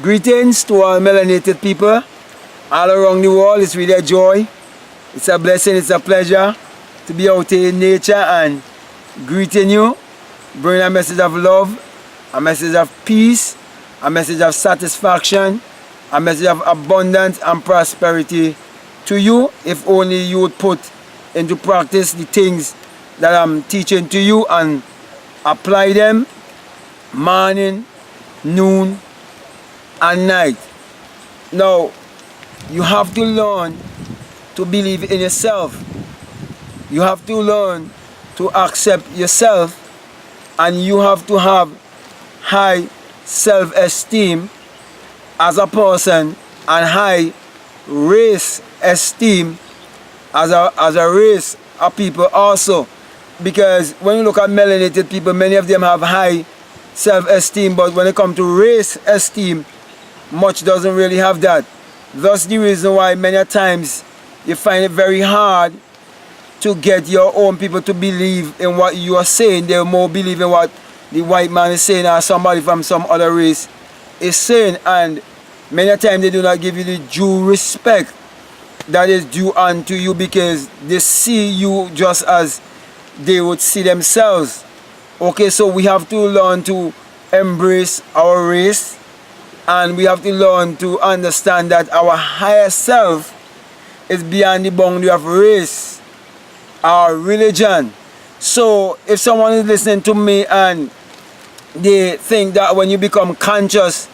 Greetings to all melanated people all around the world. It's really a joy. It's a blessing. It's a pleasure to be out here in nature and greeting you, bringing a message of love, a message of peace, a message of satisfaction, a message of abundance and prosperity to you, if only you would put into practice the things that I'm teaching to you and apply them morning, noon, and night. Now, you have to learn to believe in yourself. You have to learn to accept yourself, and you have to have high self-esteem as a person and high race esteem as a race of people also. Because when you look at melanated people, many of them have high self-esteem, but when it comes to race esteem, much doesn't really have that. Thus the reason why many times you find it very hard to get your own people to believe in what you are saying. They more believe in what the white man is saying or somebody from some other race is saying, and many times they do not give you the due respect that is due unto you, because they see you just as they would see themselves. Okay, so we have to learn to embrace our race, and we have to learn to understand that our higher self is beyond the boundary of race or religion. So if someone is listening to me and they think that when you become conscious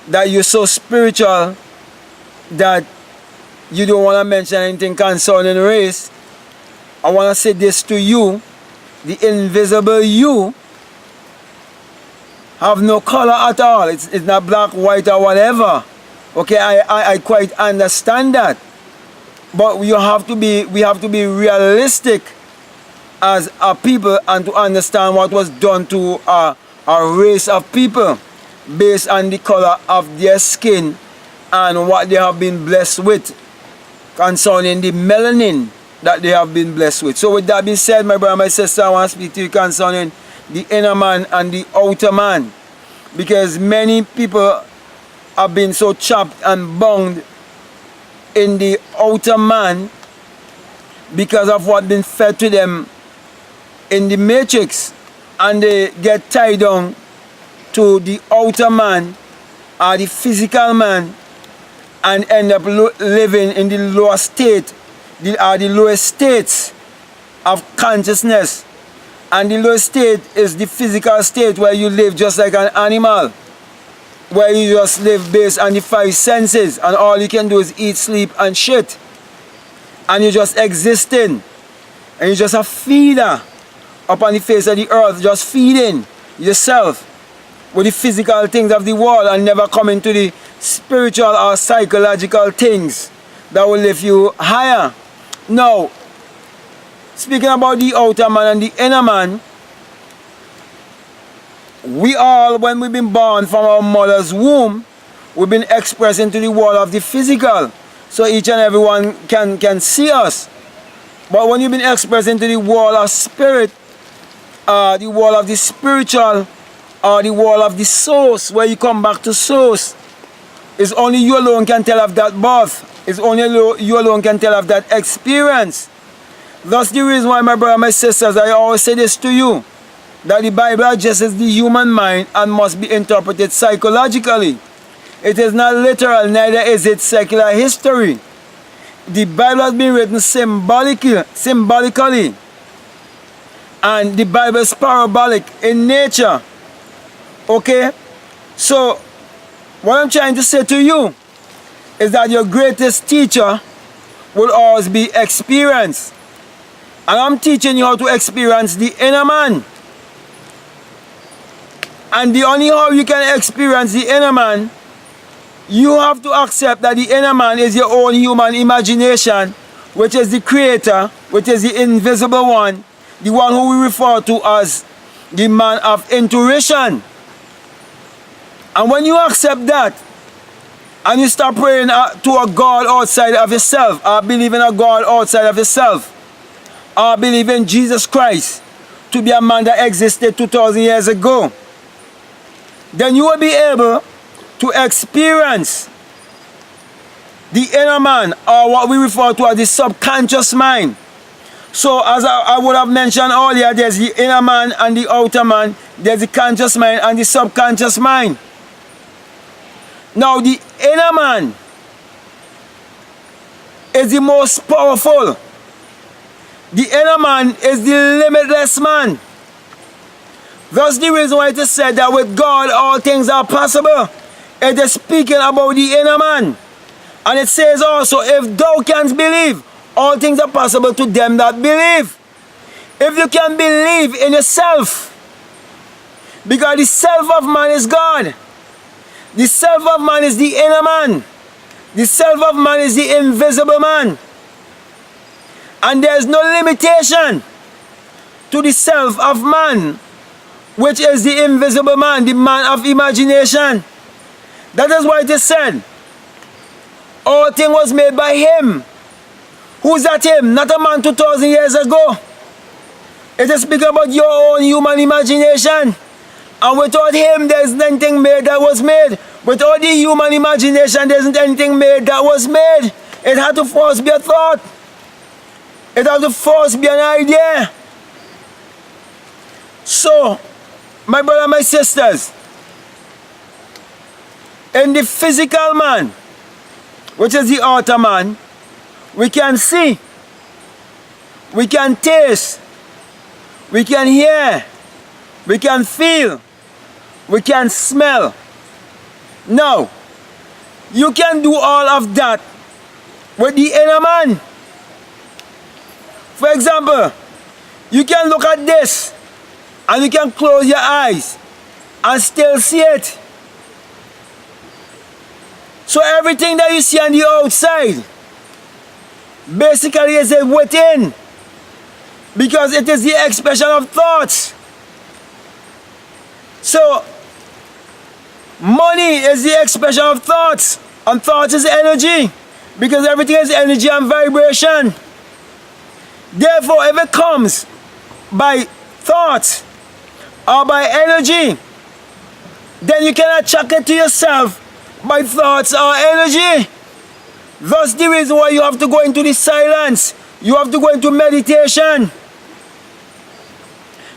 that you're so spiritual that you don't want to mention anything concerning race, I want to say this to you: the invisible you have no color at all. It's not black, white, or whatever. Okay, I quite understand that. But we have to be realistic as a people and to understand what was done to a race of people based on the color of their skin and what they have been blessed with concerning the melanin that they have been blessed with. So with that being said, my brother and my sister, I want to speak to you concerning the inner man and the outer man, because many people have been so chopped and bound in the outer man because of what been fed to them in the matrix, and they get tied down to the outer man or the physical man and end up living in the lower state, the lowest states of consciousness. And the lowest state is the physical state, where you live just like an animal, where you just live based on the five senses, and all you can do is eat, sleep, and shit. And you're just existing. And you're just a feeder upon the face of the earth, just feeding yourself with the physical things of the world and never coming to the spiritual or psychological things that will lift you higher. Now, speaking about the outer man and the inner man, we all, when we've been born from our mother's womb, we've been expressed into the world of the physical. So each and everyone can see us. But when you've been expressed into the world of spirit, the world of the spiritual, or the world of the source, where you come back to source, it's only you alone can tell of that birth. It's only you alone can tell of that experience. That's the reason why, my brother and my sisters, I always say this to you, that the Bible addresses the human mind and must be interpreted psychologically. It is not literal, neither is it secular history. The Bible has been written symbolically, and the Bible is parabolic in nature. Okay? So, what I'm trying to say to you is that your greatest teacher will always be experience. And I'm teaching you how to experience the inner man. And the only how you can experience the inner man, you have to accept that the inner man is your own human imagination, which is the creator, which is the invisible one, the one who we refer to as the man of intuition. And when you accept that, and you start praying to a God outside of yourself, or believe in a God outside of yourself, or believe in Jesus Christ to be a man that existed 2,000 years ago, then you will be able to experience the inner man, or what we refer to as the subconscious mind. So as I would have mentioned earlier, there's the inner man and the outer man. There's the conscious mind and the subconscious mind. Now the inner man is the most powerful. The inner man is the limitless man. That's the reason why it is said that with God all things are possible. It is speaking about the inner man. And it says also, if thou canst believe, all things are possible to them that believe. If you can believe in yourself, because the self of man is God. The self of man is the inner man. The self of man is the invisible man. And there is no limitation to the self of man, which is the invisible man, the man of imagination. That is why it is said, all things was made by him. Who's that him? Not a man 2,000 years ago. It is speaking about your own human imagination. And without him, there isn't anything made that was made. Without the human imagination, there isn't anything made that was made. It had to first be a thought. It had to first be an idea. So, my brother and my sisters, in the physical man, which is the outer man, we can see, we can taste, we can hear, we can feel, we can smell. Now, you can do all of that with the inner man. For example, you can look at this and you can close your eyes and still see it. So everything that you see on the outside basically is within, because it is the expression of thoughts. So money is the expression of thoughts, and thoughts is energy, because everything is energy and vibration. Therefore, if it comes by thoughts or by energy, then you cannot chuck it to yourself by thoughts or energy. That's the reason why you have to go into the silence. You have to go into meditation.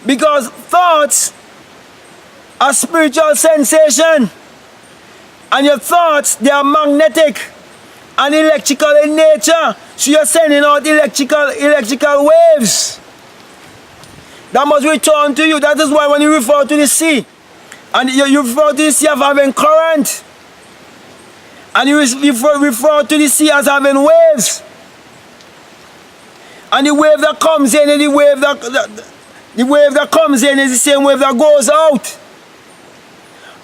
Because thoughts are spiritual sensation. And your thoughts, they are magnetic and electrical in nature. So you're sending out electrical waves that must return to you. That is why when you refer to the sea, and you refer to the sea as having current, and you refer to the sea as having waves, and the wave that comes in, and the wave that comes in is the same wave that goes out.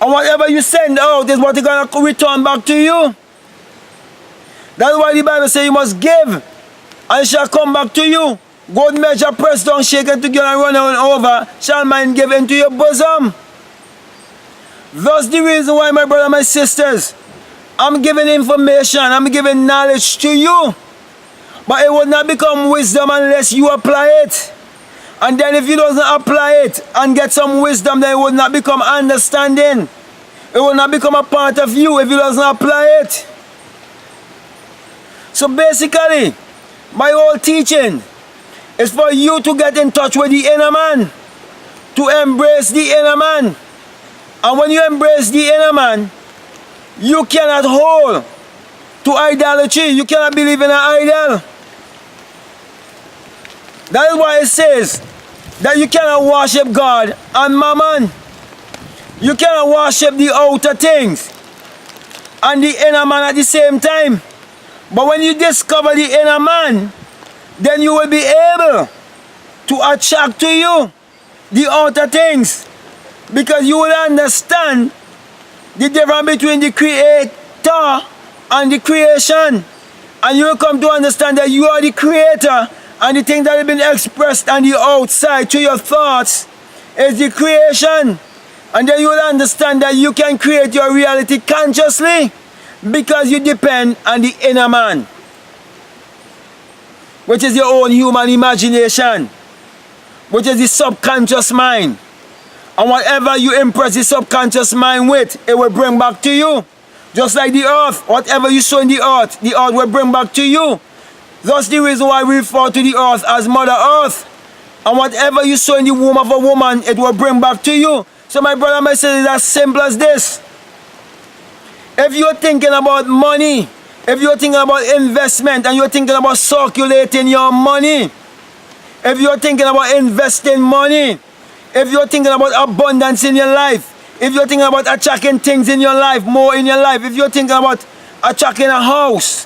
And whatever you send out is what is going to return back to you. That's why the Bible says you must give, and it shall come back to you. Good measure, pressed down, shaken together, and run over, shall man give into your bosom. That's the reason why, my brother, my sisters, I'm giving information, I'm giving knowledge to you. But it will not become wisdom unless you apply it. And then if you don't apply it and get some wisdom, then it will not become understanding. It will not become a part of you if you don't apply it. So basically, my whole teaching is for you to get in touch with the inner man, to embrace the inner man. And when you embrace the inner man, you cannot hold to idolatry. You cannot believe in an idol. That is why it says that you cannot worship God and mammon. You cannot worship the outer things and the inner man at the same time. But when you discover the inner man, then you will be able to attract to you the outer things, because you will understand the difference between the creator and the creation. And you will come to understand that you are the creator, and the thing that has been expressed on the outside to your thoughts is the creation. And then you will understand that you can create your reality consciously, because you depend on the inner man, which is your own human imagination, which is the subconscious mind. And whatever you impress the subconscious mind with, it will bring back to you. Just like the earth, whatever you sow in the earth will bring back to you. That's the reason why we refer to the earth as Mother Earth. And whatever you sow in the womb of a woman, it will bring back to you. So my brother, my sister, it's as simple as this. If you're thinking about money, if you're thinking about investment, and you're thinking about circulating your money, if you're thinking about investing money, if you're thinking about abundance in your life, if you're thinking about attracting things in your life, more in your life, if you're thinking about attracting a house,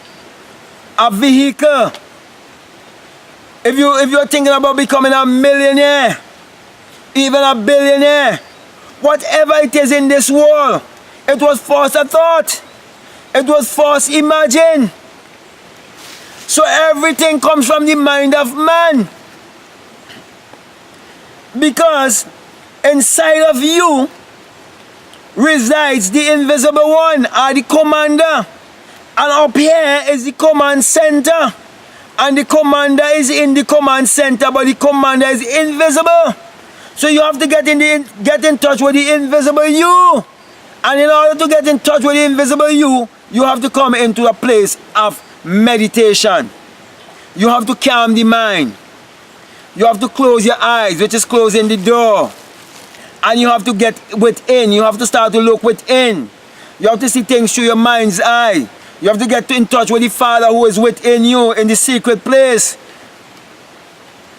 a vehicle, if you're thinking about becoming a millionaire, even a billionaire, whatever it is in this world, it was false thought. It was false imagine. So everything comes from the mind of man. Because inside of you resides the invisible one, or the commander. And up here is the command center. And the commander is in the command center, but the commander is invisible. So you have to get in touch with the invisible you. And in order to get in touch with the invisible you have to come into a place of meditation. You have to calm the mind. You have to close your eyes, which is closing the door. And you have to get within. You have to start to look within. You have to see things through your mind's eye. You have to get in touch with the Father who is within you in the secret place.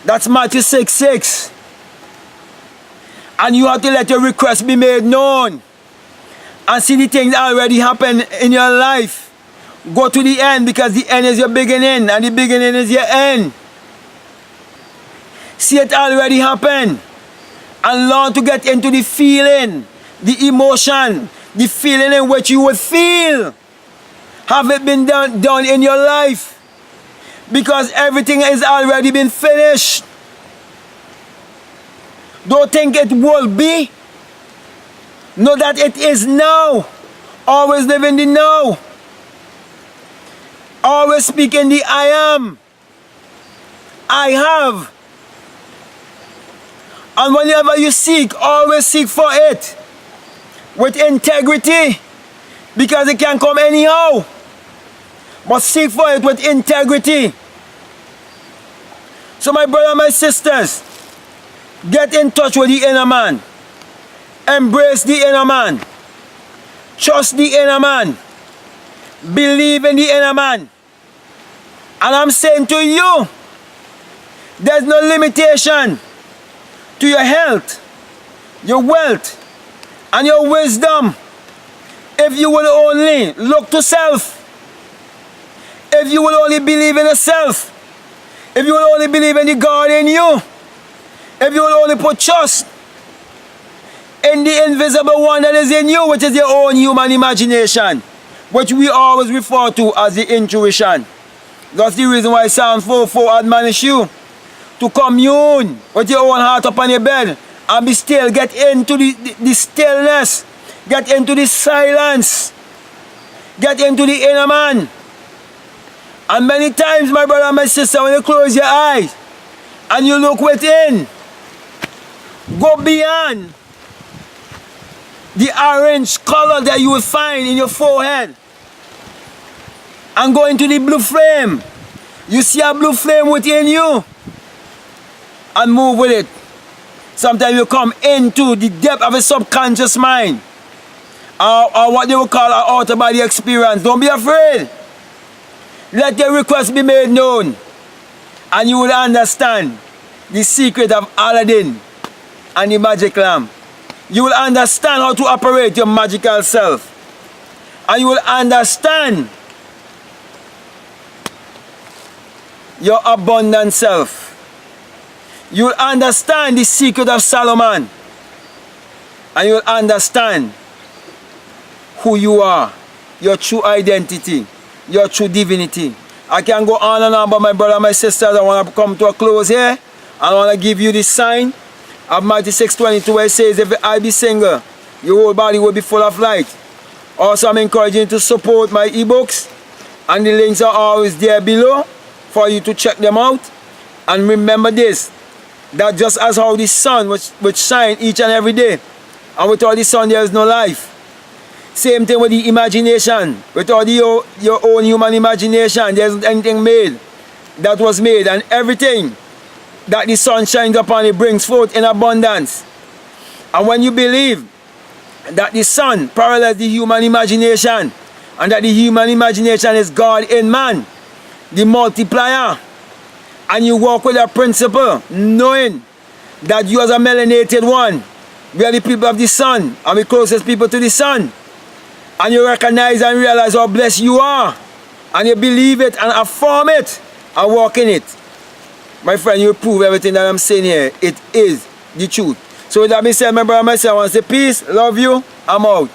That's Matthew 6:6. And you have to let your request be made known. And see the things that already happen in your life. Go to the end, because the end is your beginning and the beginning is your end. See it already happen. And learn to get into the feeling, the emotion, the feeling in which you would feel. Have it been done in your life? Because everything has already been finished. Don't think it will be. Know that it is now. Always live in the now. Always speak in the I am. I have. And whenever you seek, always seek for it with integrity, because it can come anyhow. But seek for it with integrity. So my brother, my sisters, get in touch with the inner man. Embrace the inner man. Trust the inner man. Believe in the inner man. And I'm saying to you, there's no limitation to your health, your wealth, and your wisdom if you will only look to self. If you will only believe in yourself. If you will only believe in the God in you. If you will only put trust in the invisible one that is in you, which is your own human imagination, which we always refer to as the intuition. That's the reason why Psalm 4:4 admonish you to commune with your own heart upon your bed and be still. Get into the stillness. Get into the silence. Get into the inner man. And many times, my brother and my sister, when you close your eyes and you look within, go beyond the orange color that you will find in your forehead and go into the blue flame. You see a blue flame within you and move with it. Sometimes you come into the depth of a subconscious mind, or what they will call an out-of-body experience. Don't be afraid. Let your request be made known, and you will understand the secret of Aladdin and the magic lamp. You will understand how to operate your magical self. And you will understand your abundant self. You will understand the secret of Solomon. And you will understand who you are, your true identity, your true divinity. I can go on and on, but my brother, my sisters, I want to come to a close here. I want to give you this sign of Matthew 6:22, where it says, if I be single, your whole body will be full of light. Also, I'm encouraging you to support my ebooks, and the links are always there below for you to check them out. And remember this, that just as how the sun which shine each and every day, and without the sun there is no life. Same thing with the imagination. Without your own human imagination, there isn't anything made that was made, and everything that the sun shines upon, it brings forth in abundance. And when you believe that the sun parallels the human imagination, and that the human imagination is God in man, the multiplier, and you walk with that principle, knowing that you as a melanated one, we are the people of the sun, and the closest people to the sun, and you recognize and realize how blessed you are, and you believe it and affirm it and walk in it, my friend, you prove everything that I'm saying here. It is the truth. So with that being said, my brother and my sister, I want to say peace, love you, I'm out.